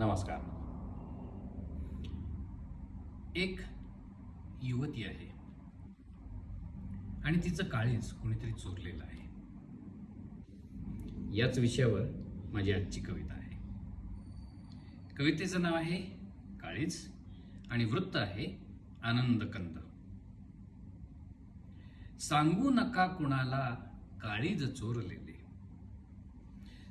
नमस्कार. एक युवती आहे आणि तिचं काळीज कोणीतरी चोरलेलं आहे. याच विषयावर माझी आजची कविता आहे. कवितेचं नाव आहे काळीज आणि वृत्त आहे आनंदकंद. सांगू नका कुणाला काळीज चोरलेले,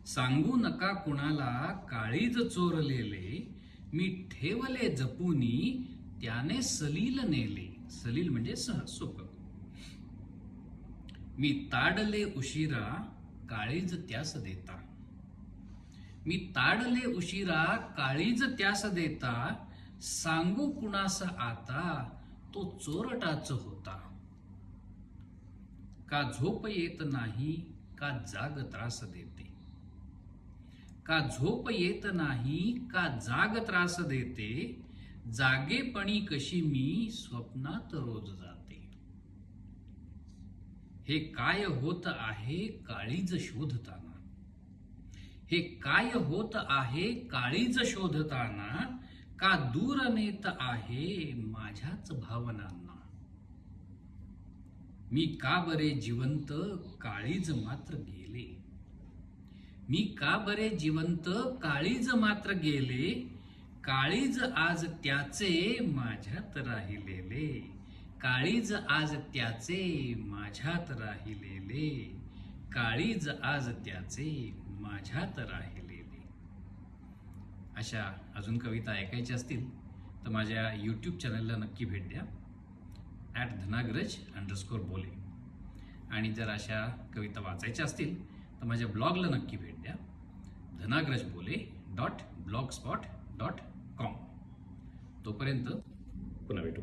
सांगू नका कुणाला काळीज चोरलेले, मी ठेवले जपूनी त्याने सलील नेले. सलील म्हणजे सोपं. मी ताडले उशिरा काळीज त्यास देता, मी ताडले उशिरा काळीज त्यास देता, सांगू कुणास आता तो चोरटाच होता. का झोप येत नाही का जाग त्रास देते, का झोप येत नाही का जाग त्रास देते, जागेपणी कशी मी स्वप्नात रोज जाते. हे काय होत आहे काळीज शोधताना, हे काय होत आहे काळीज शोधताना, का दूर नेत आहे माझ्याच भावनांना. मी का बरे जिवंत काळीज मात्र गेले, मी का बरे जिवंत काळीज मात्र गेले, काळीज आज त्याचे माझ्यात राहिलेले, काळीज आज त्याचे माझ्यात राहिलेले, काळीज आज त्याचे माझ्यात राहिलेले. अशा अजून कविता ऐकायच्या असतील तर माझ्या यूट्यूब चॅनलला नक्की भेट द्या @धनाग्रज_बोले. आणि जर अशा कविता वाचायच्या असतील तर माझ्या ब्लॉगला नक्की भेट द्या dhanagrajbole.blogspot.com. तोपर्यंत पुन्हा भेटू.